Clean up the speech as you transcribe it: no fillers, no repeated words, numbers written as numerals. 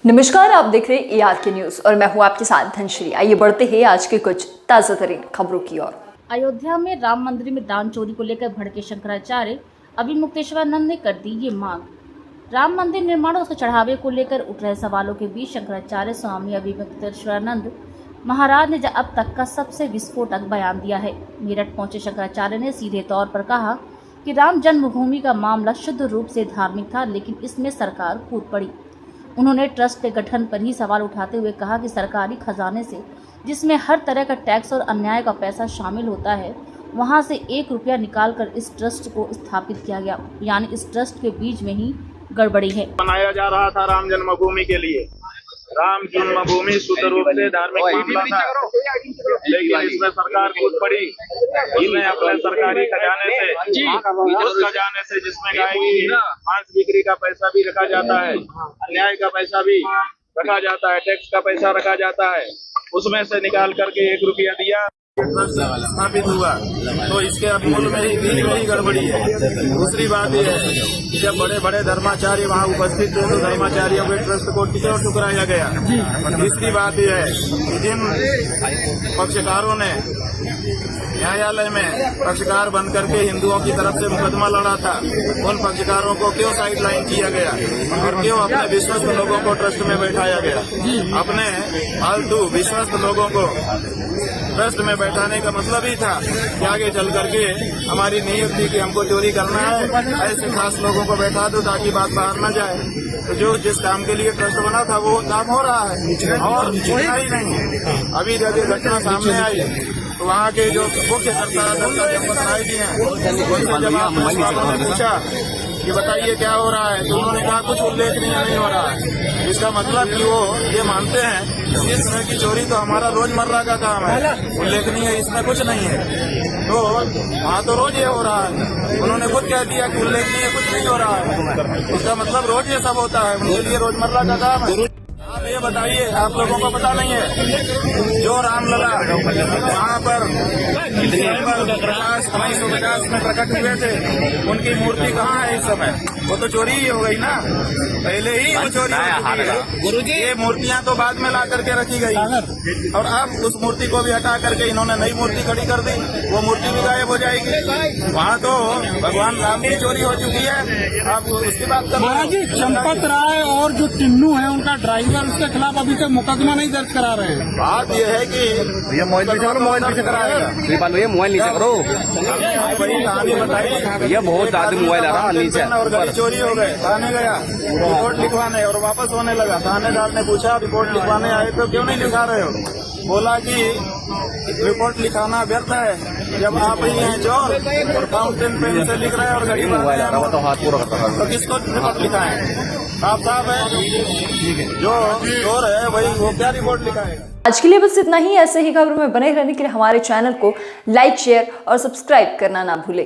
नमस्कार, आप देख रहे हैं ARK न्यूज और मैं हूं आपके साथ धनश्री। आइए बढ़ते हैं आज के कुछ ताजा तरीन खबरों की ओर। अयोध्या में राम मंदिर में दान चोरी को लेकर भड़के शंकराचार्य अभी मुक्तेश्वरानंद ने कर दी ये मांग। राम मंदिर निर्माण और उसके चढ़ावे को लेकर उठ रहे सवालों के बीच शंकराचार्य स्वामी अभी मुक्तेश्वरानंद महाराज ने अब तक का सबसे विस्फोटक बयान दिया है। मेरठ पहुंचे शंकराचार्य ने सीधे तौर पर कहा कि राम जन्मभूमि का मामला शुद्ध रूप से धार्मिक था, लेकिन इसमें सरकार कूद पड़ी। उन्होंने ट्रस्ट के गठन पर ही सवाल उठाते हुए कहा कि सरकारी खजाने से, जिसमें हर तरह का टैक्स और अन्याय का पैसा शामिल होता है, वहां से 1 रुपया निकालकर इस ट्रस्ट को स्थापित किया गया, यानी इस ट्रस्ट के बीच में ही गड़बड़ी है। बनाया जा रहा था राम जन्मभूमि के लिए। राम जन्मभूमि शुद्ध रूप से धार्मिक मामला था, लेकिन इसमें सरकार कूद पड़ी। इन्हें अपने सरकारी खजाने से, उस खजाने से जिसमें गाय की मांस बिक्री का पैसा भी रखा जाता है, अन्याय का पैसा भी रखा जाता है, टैक्स का पैसा रखा जाता है, उसमें से निकाल करके 1 रुपया दिया, स्थापित हुआ। तो इसके अमूल में ही गड़बड़ी है। दूसरी बात यह है कि जब बड़े बड़े धर्माचार्य वहाँ उपस्थित थे तो धर्माचार्यों के ट्रस्ट को टिकट ठुकराया गया। तीसरी बात यह है कि जिन पक्षकारों ने न्यायालय में पक्षकार बन करके हिंदुओं की तरफ से मुकदमा लड़ा था, उन पक्षकारों को क्यों साइडलाइन किया गया और क्यों अपने विश्वस्त लोगों को ट्रस्ट में बैठाया गया। अपने फालतू विश्वस्त लोगों को ट्रस्ट में बैठाने का मतलब ही था कि आगे चल करके हमारी नीयत थी कि हमको चोरी करना है, ऐसे खास लोगों को बैठा दो ताकि बात बाहर न जाए। तो जो जिस काम के लिए ट्रस्ट बना था वो काम हो रहा है और इतना ही नहीं। अभी जब ये घटना सामने आई तो वहाँ के जो मुख्य सरकार जब आपने पूछा कि बताइए क्या हो रहा है, तो उन्होंने कहा कुछ उल्लेखनीय नहीं हो रहा है। इसका मतलब कि वो ये मानते हैं कि इस तरह की चोरी तो हमारा रोजमर्रा का काम है, उल्लेखनीय इसमें कुछ नहीं है। तो वहाँ तो रोज ये हो रहा है। उन्होंने खुद कह दिया कि उल्लेखनीय कुछ नहीं हो रहा है, इसका मतलब रोज ये सब होता है, उनके लिए रोजमर्रा का काम है। आप ये बताइए, आप लोगों को पता नहीं है जो रामलला वहाँ पर 1950 में प्रकट हुए थे, उनकी मूर्ति कहाँ है इस समय? वो तो चोरी ही हो गई ना, पहले ही वो चोरी हो चुकी है। ये मूर्तियाँ तो बाद में ला करके रखी गई और अब उस मूर्ति को भी हटा करके इन्होंने नई मूर्ति खड़ी कर दी, वो मूर्ति भी गायब हो जाएगी। वहाँ तो भगवान राम की चोरी हो चुकी है, आप उसकी बात कर रहे हैं। चंपत राय और जो टिन्नू है उनका ड्राइवर, उसके खिलाफ अभी तक मुकदमा नहीं दर्ज करा रहे हैं। बात यह है कि ये मोबाइल पीछे कराएगा, मोबाइल नीचे करो, बड़ी कहानी बताई। ये बहुत ज्यादा मोबाइल आ रहा नीचे और गाड़ी चोरी हो गए, थाने गया रिपोर्ट लिखवाने और वापस होने लगा। थानेदार ने पूछा रिपोर्ट लिखवाने आए तो क्यों नहीं लिखा रहे हो? बोला कि रिपोर्ट लिखाना व्यर्थ है, जब आप ही हैं चोर और फाउंटेन पेन से लिख रहे हैं और गाड़ी तो हाथ पूरा तो किसको रिपोर्ट लिखाएं? आप साहब है जो चोर है वही, वो क्या रिपोर्ट लिखाएगा? आज के लिए बस इतना ही। ऐसे ही खबरों में बने रहने के लिए हमारे चैनल को लाइक, शेयर और सब्सक्राइब करना ना भूलें।